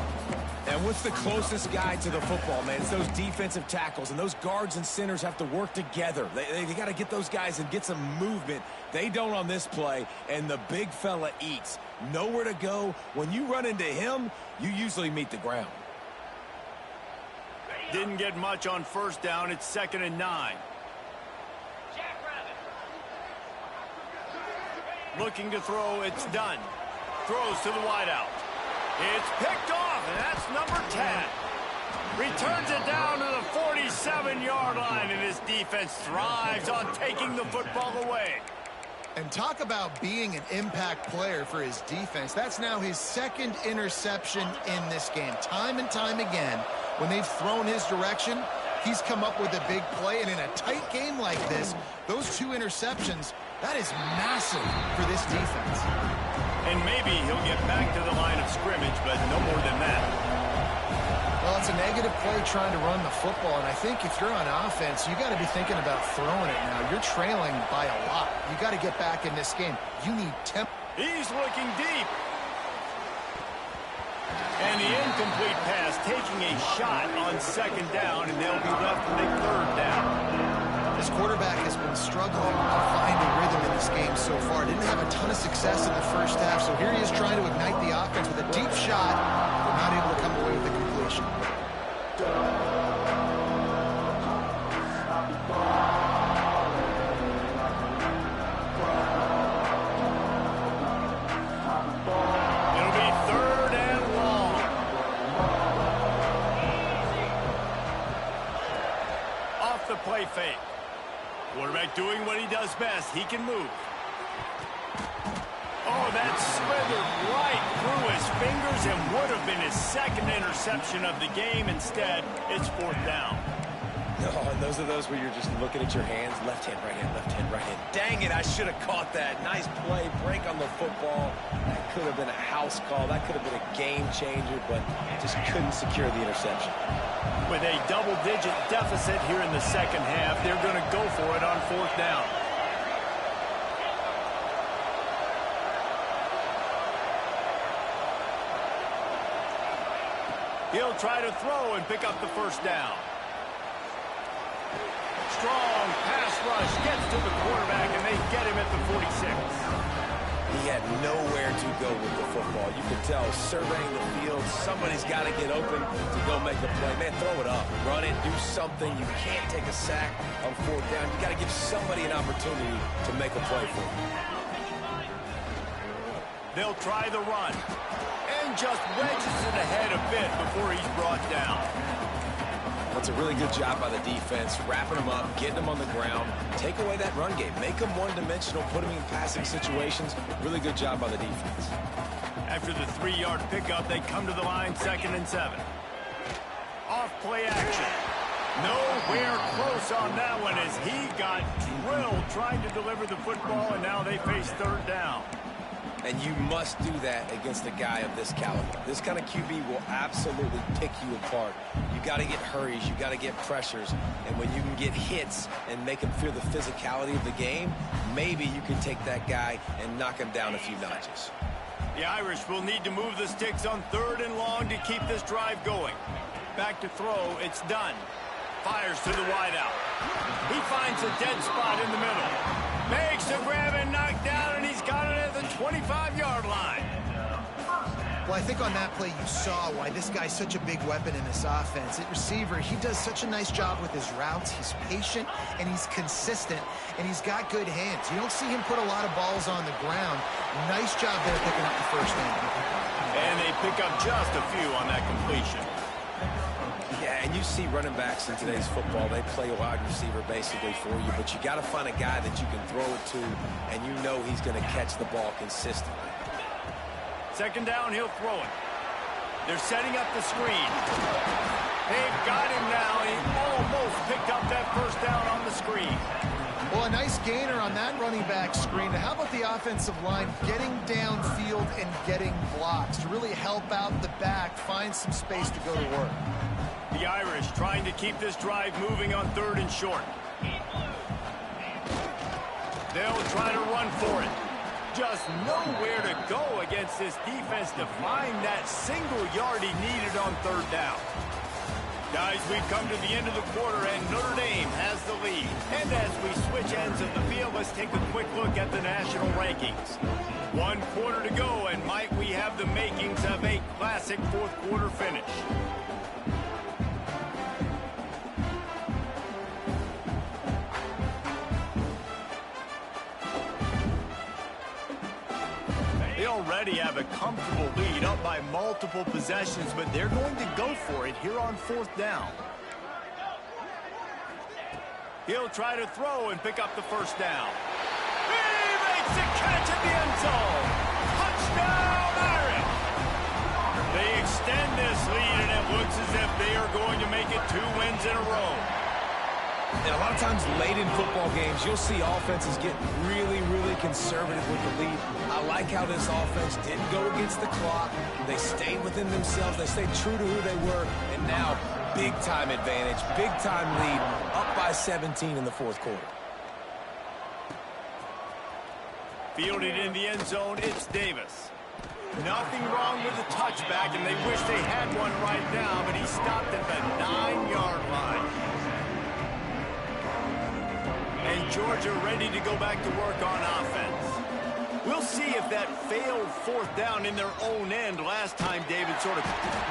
[SPEAKER 2] And what's the closest guy to the football, man? It's those defensive tackles, and those guards and centers have to work together. They got to get those guys and get some movement. They don't on this play, and the big fella eats. Nowhere to go. When you run into him, you usually meet the ground.
[SPEAKER 1] Didn't get much on first down. It's 2nd and 9. Looking to throw. It's done. Throws to the wideout. It's picked off, and that's number 10. Returns it down to the 47-yard line, and his defense thrives on taking the football away.
[SPEAKER 3] And talk about being an impact player for his defense. That's now his 2nd interception in this game. Time and time again, when they've thrown his direction, he's come up with a big play. And in a tight game like this, those 2 interceptions That is massive for this defense.
[SPEAKER 1] And maybe he'll get back to the line of scrimmage, but no more than that.
[SPEAKER 3] Well, it's a negative play trying to run the football, and I think if you're on offense, you got to be thinking about throwing it now. You're trailing by a lot. You got to get back in this game. You need tempo.
[SPEAKER 1] He's looking deep. And the incomplete pass taking a shot on second down, and they'll be left with a third down.
[SPEAKER 3] This quarterback has been struggling to find a rhythm in this game so far. Didn't have a ton of success in the first half, so here he is trying to ignite the offense with a deep shot, but not able to come away with the completion.
[SPEAKER 1] It'll be third and long. Off the play fake. Quarterback doing what he does best. He can move. Oh, that slithered right through his fingers and would have been his second interception of the game. Instead, it's fourth down.
[SPEAKER 2] Oh, and those are those where you're just looking at your hands. Left hand, right hand, left hand, right hand. Dang it, I should have caught that. Nice play, break on the football. That could have been a house call. That could have been a game changer, but just couldn't secure the interception.
[SPEAKER 1] With a double-digit deficit here in the second half, they're going to go for it on fourth down. He'll try to throw and pick up the first down. Strong pass rush gets to the quarterback, and they get him at the 46.
[SPEAKER 2] He had nowhere to go with the football. You could tell, surveying the field, somebody's got to get open to go make the play. Man, throw it up. Run it. Do something. You can't take a sack on fourth down. You got to give somebody an opportunity to make a play for him.
[SPEAKER 1] They'll try the run. And just wedges it ahead a bit before he's brought down.
[SPEAKER 2] That's a really good job by the defense, wrapping them up, getting them on the ground, take away that run game, make them one-dimensional, put them in passing situations. Really good job by the defense.
[SPEAKER 1] After the 3-yard pickup, they come to the line, 2nd and 7. Off play action. Nowhere close on that one as he got drilled trying to deliver the football, and now they face third down.
[SPEAKER 2] And you must do that against a guy of this caliber. This kind of QB will absolutely pick you apart. You got to get hurries, you got to get pressures, and when you can get hits and make him feel the physicality of the game, maybe you can take that guy and knock him down a few notches.
[SPEAKER 1] The Irish will need to move the sticks on 3rd and long to keep this drive going. Back to throw, it's done. Fires to the wideout. He finds a dead spot in the middle. Makes the grab and knocked down, and he's got it at the 25-yard line.
[SPEAKER 3] Well, I think on that play you saw why this guy's such a big weapon in this offense. At receiver, he does such a nice job with his routes. He's patient, and he's consistent, and he's got good hands. You don't see him put a lot of balls on the ground. Nice job there picking up the first down.
[SPEAKER 1] And they pick up just a few on that completion.
[SPEAKER 2] Yeah, and you see running backs in today's football, they play a wide receiver basically for you, but you got to find a guy that you can throw it to, and you know he's going to catch the ball consistently.
[SPEAKER 1] 2nd down, he'll throw it. They're setting up the screen. They've got him now. He almost picked up that first down on the screen.
[SPEAKER 3] Well, a nice gainer on that running back screen. How about the offensive line getting downfield and getting blocks to really help out the back, find some space to go to work?
[SPEAKER 1] The Irish trying to keep this drive moving on 3rd and short. They'll try to run for it. Just nowhere to go against this defense to find that single yard he needed on 3rd down. Guys, we've come to the end of the quarter, and Notre Dame has the lead. And as we switch ends of the field, let's take a quick look at the national rankings. 1 quarter to go, and might we have the makings of a classic 4th quarter finish. They already have a comfortable lead, up by multiple possessions, but they're going to go for it here on 4th down. He'll try to throw and pick up the first down. He makes the catch at the end zone. Touchdown, Irish! They extend this lead, and it looks as if they are going to make it 2 wins in a row.
[SPEAKER 2] And a lot of times late in football games, you'll see offenses get really, really conservative with the lead. I like how this offense didn't go against the clock. They stayed within themselves. They stayed true to who they were. And now, big-time advantage, big-time lead, up by 17 in the fourth quarter.
[SPEAKER 1] Fielded in the end zone, it's Davis. Nothing wrong with the touchback, and they wish they had one right now, but he stopped at the 9-yard line. And Georgia ready to go back to work on offense. We'll see if that failed fourth down in their own end last time, David, sort of.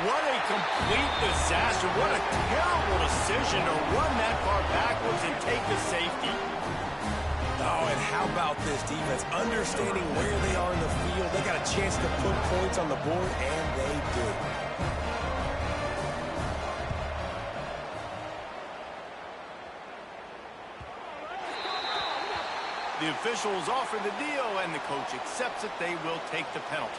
[SPEAKER 1] What a complete disaster. What a terrible decision to run that far backwards and take the safety.
[SPEAKER 2] Oh, and how about this defense? Understanding where they are in the field. They got a chance to put points on the board, and they did.
[SPEAKER 1] The officials offer the deal, and the coach accepts it. They will take the penalty.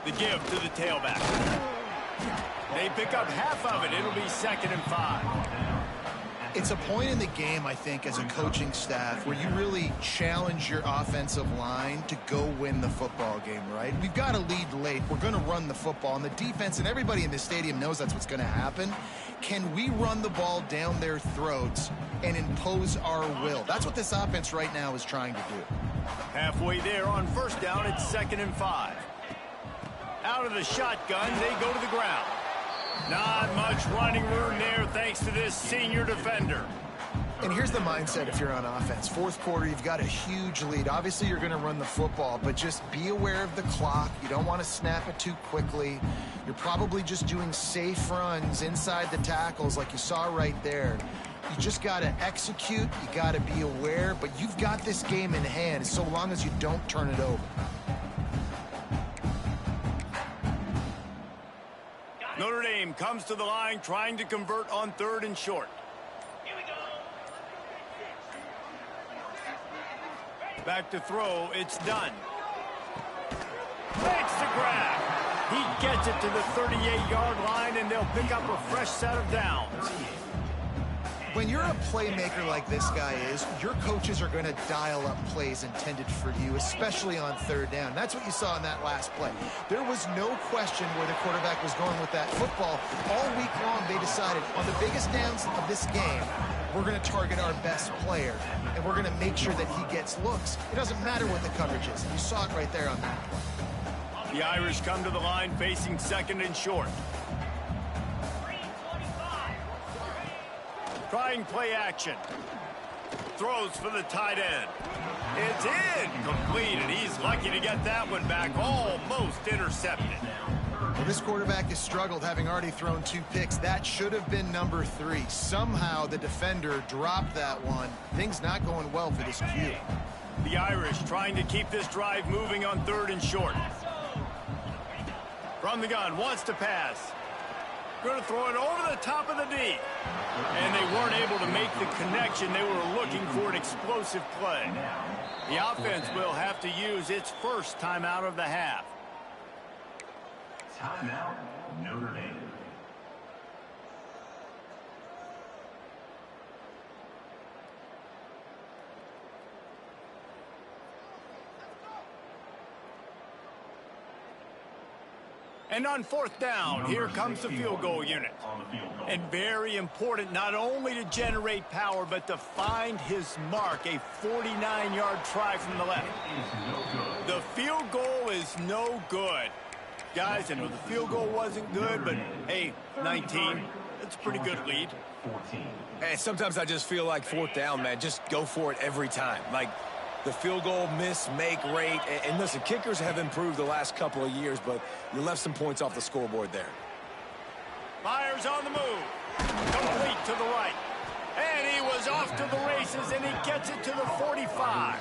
[SPEAKER 1] The give to the tailback. They pick up half of it. It'll be 2nd and 5.
[SPEAKER 3] It's a point in the game, I think, as a coaching staff where you really challenge your offensive line to go win the football game, right? We've got to lead late. We're going to run the football. And the defense and everybody in the stadium knows that's what's going to happen. Can we run the ball down their throats and impose our will? That's what this offense right now is trying to do.
[SPEAKER 1] Halfway there on first down, it's 2nd and 5. Out of the shotgun, they go to the ground. Not much running room there thanks to this senior defender.
[SPEAKER 3] And here's the mindset if you're on offense. Fourth quarter, you've got a huge lead. Obviously, you're going to run the football, but just be aware of the clock. You don't want to snap it too quickly. You're probably just doing safe runs inside the tackles like you saw right there. You just got to execute. You got to be aware, but you've got this game in hand so long as you don't turn it over.
[SPEAKER 1] Notre Dame comes to the line trying to convert on 3rd and short. Here we go. Back to throw. It's done. Makes the grab. He gets it to the 38-yard line, and they'll pick up a fresh set of downs.
[SPEAKER 3] When you're a playmaker like this guy is, your coaches are going to dial up plays intended for you, especially on 3rd down. That's what you saw in that last play. There was no question where the quarterback was going with that football. All week long, they decided on the biggest downs of this game, we're going to target our best player, and we're going to make sure that he gets looks. It doesn't matter what the coverage is. You saw it right there on that play.
[SPEAKER 1] The Irish come to the line facing 2nd and short. Trying play action. Throws for the tight end. It's incomplete, and he's lucky to get that one back. Almost intercepted.
[SPEAKER 3] Well, this quarterback has struggled, having already thrown 2 picks. That should have been number 3. Somehow the defender dropped that one. Things not going well for this Q.
[SPEAKER 1] The Irish trying to keep this drive moving on 3rd and short. From the gun, wants to pass. Going to throw it over the top of the D. And they weren't able to make the connection. They were looking for an explosive play. The offense will have to use its first timeout of the half.
[SPEAKER 5] Timeout, Notre Dame.
[SPEAKER 1] And on 4th down, here comes the field goal unit. And very important not only to generate power, but to find his mark, a 49-yard try from the left. The field goal is no good. Guys, I know the field goal wasn't good, but hey, 19, that's a pretty good lead.
[SPEAKER 2] Hey, sometimes I just feel like 4th down, man, just go for it every time. Like, the field goal miss-make rate. And listen, kickers have improved the last couple of years, but you left some points off the scoreboard there.
[SPEAKER 1] Myers on the move. Complete to the right. And he was off to the races, and he gets it to the 45.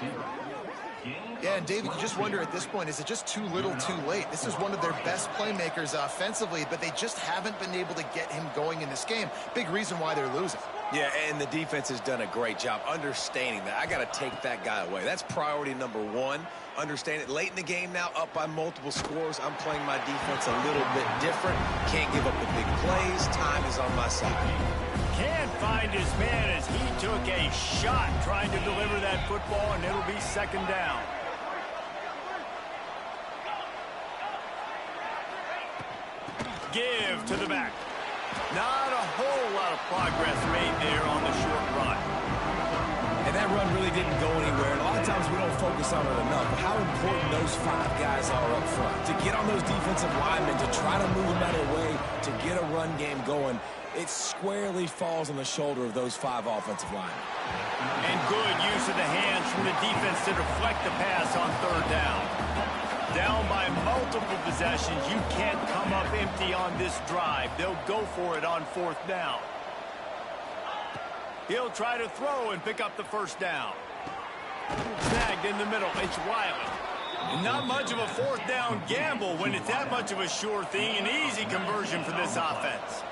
[SPEAKER 3] Yeah, and David, you just wonder at this point, is it just too little too late? This is one of their best playmakers offensively, but they just haven't been able to get him going in this game. Big reason why they're losing.
[SPEAKER 2] Yeah, and the defense has done a great job understanding that. I got to take that guy away. That's priority number one. Understand it. Late in the game now, up by multiple scores. I'm playing my defense a little bit different. Can't give up the big plays. Time is on my side.
[SPEAKER 1] Can't find his man as he took a shot trying to deliver that football, and it'll be second down. Give to the back. Not a whole lot of progress made there on the short run.
[SPEAKER 2] And that run really didn't go anywhere. And a lot of times we don't focus on it enough. But how important those 5 guys are up front. To get on those defensive linemen, to try to move them out of the way, to get a run game going, it squarely falls on the shoulder of those 5 offensive linemen.
[SPEAKER 1] And good use of the hands from the defense to deflect the pass on third down. Down by multiple possessions, you can't come up empty on this drive. They'll go for it on fourth down. He'll try to throw and pick up the first down. Snagged in the middle. It's Wiley. And not much of a fourth down gamble when it's that much of a sure thing. An easy conversion for this offense.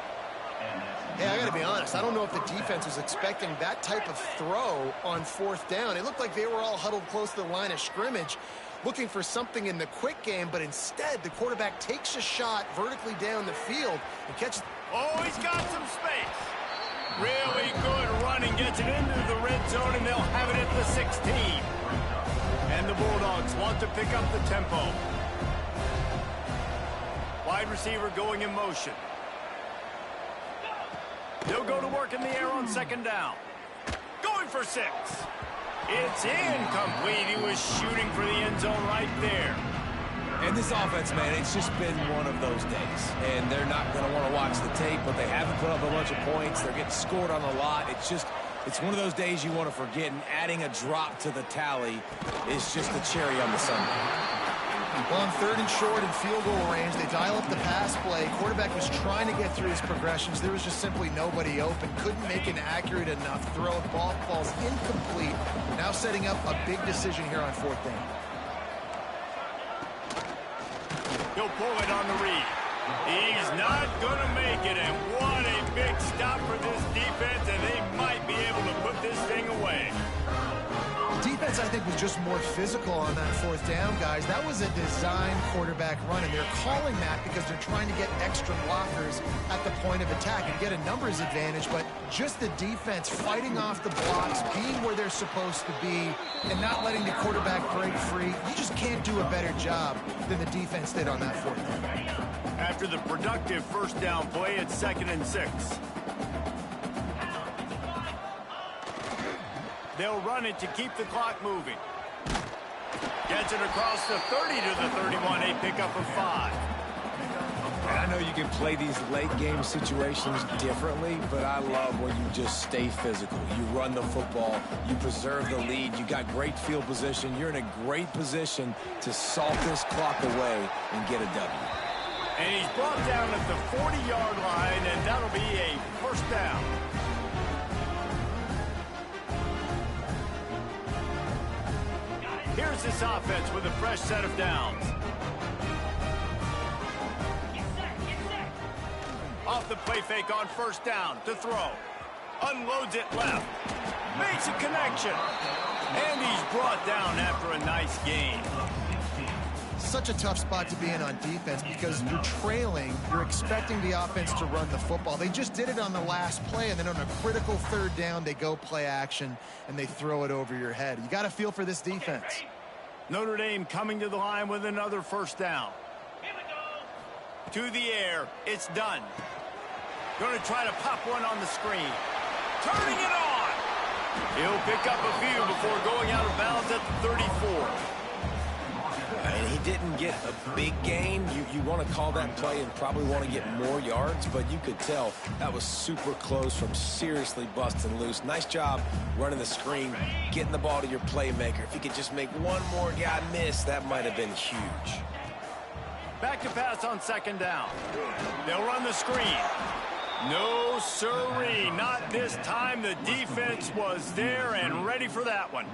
[SPEAKER 3] Hey, I got to be honest. I don't know if the defense was expecting that type of throw on fourth down. It looked like they were all huddled close to the line of scrimmage, looking for something in the quick game, but instead the quarterback takes a shot vertically down the field and catches.
[SPEAKER 1] Oh, he's got some space. Really good running, gets it into the red zone, and they'll have it at the 16. And the Bulldogs want to pick up the tempo. Wide receiver going in motion. They'll go to work in the air on second down. Going for 6. It's incomplete. He was shooting for the end zone right there.
[SPEAKER 2] And this offense, man, it's just been one of those days. And they're not going to want to watch the tape, but they haven't put up a bunch of points. They're getting scored on a lot. It's one of those days you want to forget, and adding a drop to the tally is just the cherry on the sundae.
[SPEAKER 3] Well, on third and short and field goal range, they dial up the pass play. Quarterback was trying to get through his progressions. There was just simply nobody open. Couldn't make an accurate enough throw. The ball falls incomplete. Now setting up a big decision here on fourth down.
[SPEAKER 1] He'll pull it on the read. He's not going to make it, and what a big stop for this defense, and they might be able to put this thing away.
[SPEAKER 3] The defense, I think, was just more physical on that fourth down, guys. That was a design quarterback run, and they're calling that because they're trying to get extra blockers at the point of attack and get a numbers advantage, but just the defense fighting off the blocks, being where they're supposed to be, and not letting the quarterback break free. You just can't do a better job than the defense did on that fourth down.
[SPEAKER 1] After the productive first down play, it's 2nd and 6. They'll run it to keep the clock moving. Gets it across the 30 to the 31, a pickup of 5.
[SPEAKER 2] And I know you can play these late game situations differently, but I love when you just stay physical. You run the football, you preserve the lead, you got great field position, you're in a great position to salt this clock away and get a W.
[SPEAKER 1] And he's brought down at the 40-yard line, and that'll be a first down. Here's this offense with a fresh set of downs. Off the play fake on first down to throw. Unloads it left. Makes a connection. And he's brought down after a nice gain.
[SPEAKER 3] Such a tough spot to be in on defense because you're trailing. You're expecting the offense to run the football. They just did it on the last play, and then on a critical third down, they go play action, and they throw it over your head. You got to feel for this defense.
[SPEAKER 1] Notre Dame coming to the line with another first down. To the air. It's done. Going to try to pop one on the screen. Turning it on. He'll pick up a few before going out of bounds at the 34.
[SPEAKER 2] And he didn't get a big gain. You want to call that play and probably want to get more yards, but you could tell that was super close from seriously busting loose. Nice job running the screen, getting the ball to your playmaker. If he could just make one more guy miss, that might have been huge.
[SPEAKER 1] Back to pass on second down. They'll run the screen. No siree, not this time. The defense was there and ready for that one.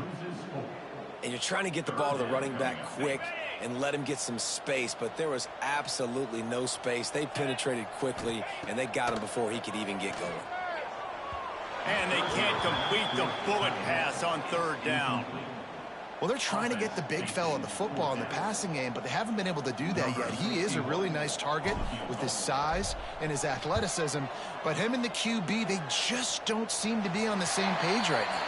[SPEAKER 2] And you're trying to get the ball to the running back quick and let him get some space, but there was absolutely no space. They penetrated quickly, and they got him before he could even get going.
[SPEAKER 1] And they can't complete the bullet pass on third down.
[SPEAKER 3] Well, they're trying to get the big fella the football in the passing game, but they haven't been able to do that yet. He is a really nice target with his size and his athleticism, but him and the QB, they just don't seem to be on the same page right now.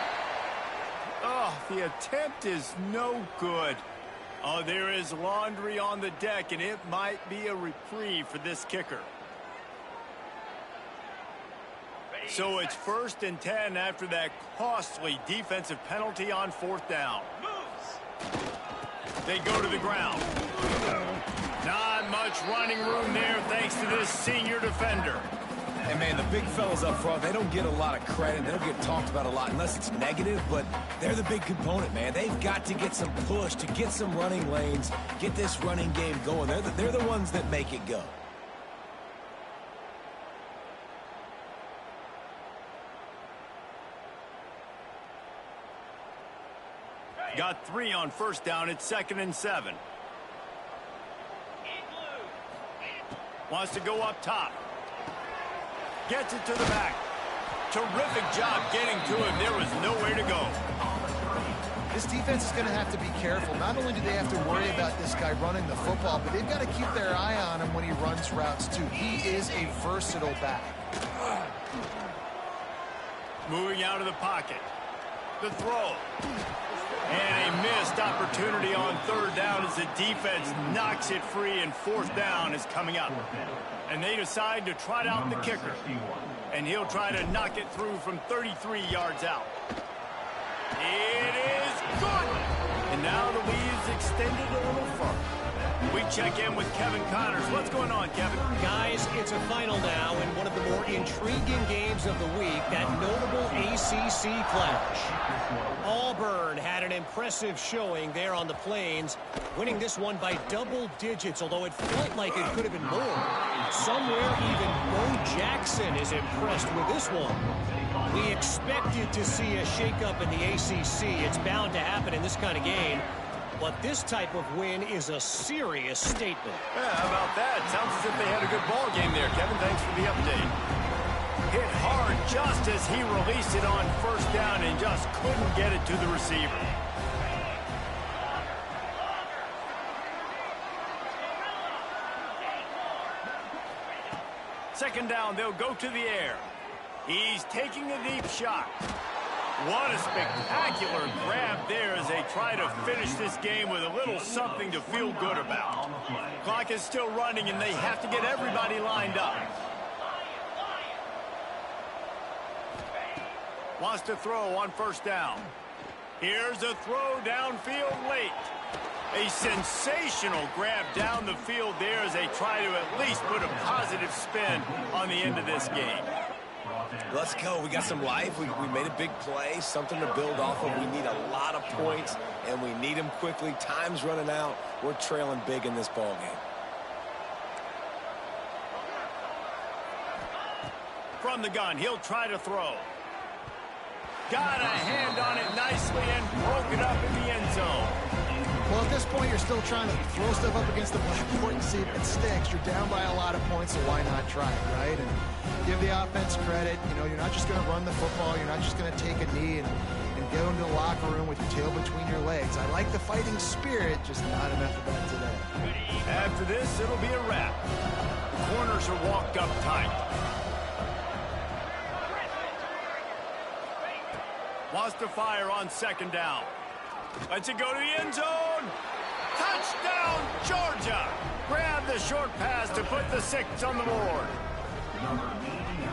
[SPEAKER 1] Oh, the attempt is no good. Oh, there is laundry on the deck, and it might be a reprieve for this kicker. So it's 1st and 10 after that costly defensive penalty on 4th down. They go to the ground. Not much running room there thanks to this senior defender.
[SPEAKER 2] And, man, the big fellas up front, they don't get a lot of credit. They don't get talked about a lot unless it's negative, but they're the big component, man. They've got to get some push, to get some running lanes, get this running game going. They're the ones that make it go.
[SPEAKER 1] Got 3 on 1st down. It's 2nd and 7. Wants to go up top. Gets it to the back. Terrific job getting to him. There was nowhere to go.
[SPEAKER 3] This defense is going to have to be careful. Not only do they have to worry about this guy running the football, but they've got to keep their eye on him when he runs routes, too. He is a versatile back.
[SPEAKER 1] Moving out of the pocket. The throw. And a missed opportunity on 3rd down as the defense knocks it free, and 4th down is coming up. And they decide to trot out the kicker. And he'll try to knock it through from 33 yards out. It is good! And now the lead's extended a little further. We check in with Kevin Connors. What's going on, Kevin?
[SPEAKER 4] Guys, it's a final now in one of the more intriguing games of the week, that notable ACC clash. Auburn had an impressive showing there on the Plains, winning this one by double digits, although it felt like it could have been more. Somewhere even Bo Jackson is impressed with this one. We expected to see a shakeup in the ACC. It's bound to happen in this kind of game. But this type of win is a serious statement.
[SPEAKER 1] Yeah, how about that? Sounds as if they had a good ball game there, Kevin. Thanks for the update. Hit hard just as he released it on 1st down and just couldn't get it to the receiver. Second down, they'll go to the air. He's taking a deep shot. What a spectacular grab there as they try to finish this game with a little something to feel good about. Clock is still running, and they have to get everybody lined up. Wants to throw on 1st down. Here's a throw downfield late. A sensational grab down the field there as they try to at least put a positive spin on the end of this game.
[SPEAKER 2] Let's go. We got some life. We made a big play, something to build off of. We need a lot of points, and we need them quickly. Time's running out. We're trailing big in this ball game.
[SPEAKER 1] From the gun, he'll try to throw. Got a hand on it nicely and broke it up in the end zone.
[SPEAKER 3] Well, at this point, you're still trying to throw stuff up against the blackboard and see if it sticks. You're down by a lot of points, so why not try it, right? And give the offense credit. You know, you're not just going to run the football. You're not just going to take a knee and go into the locker room with your tail between your legs. I like the fighting spirit, just not enough of that today.
[SPEAKER 1] After this, it'll be a wrap. The corners are walked up tight. Wants to fire on 2nd down. Lets it go to the end zone. Touchdown, Georgia. Grab the short pass to put the 6 on the board.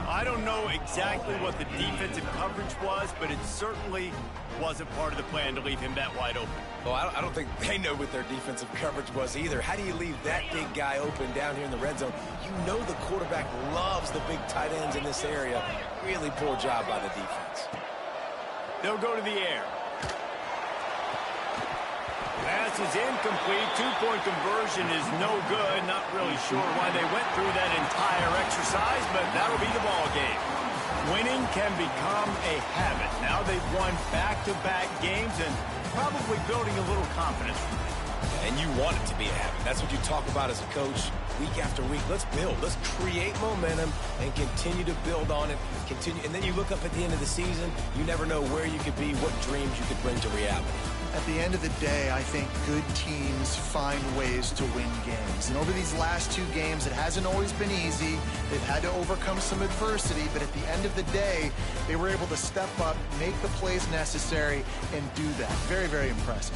[SPEAKER 1] I don't know exactly what the defensive coverage was, but it certainly wasn't part of the plan to leave him that wide open.
[SPEAKER 2] Well, I don't think they know what their defensive coverage was either. How do you leave that big guy open down here in the red zone? You know the quarterback loves the big tight ends in this area. Really poor job by the defense.
[SPEAKER 1] They'll go to the air. Pass is incomplete. 2-point conversion is no good. Not really sure why they went through that entire exercise, but that'll be the ball game. Winning can become a habit. Now they've won back-to-back games and probably building a little confidence.
[SPEAKER 2] And you want it to be a habit. That's what you talk about as a coach week after week. Let's build. Let's create momentum and continue to build on it. And then you look up at the end of the season, you never know where you could be, what dreams you could bring to reality.
[SPEAKER 3] At the end of the day, I think good teams find ways to win games. And over these last 2 games, it hasn't always been easy. They've had to overcome some adversity, but at the end of the day, they were able to step up, make the plays necessary, and do that. Very, very impressive.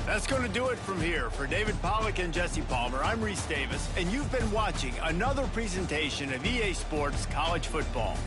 [SPEAKER 1] That's going to do it from here. For David Pollack and Jesse Palmer, I'm Reese Davis, and you've been watching another presentation of EA Sports College Football.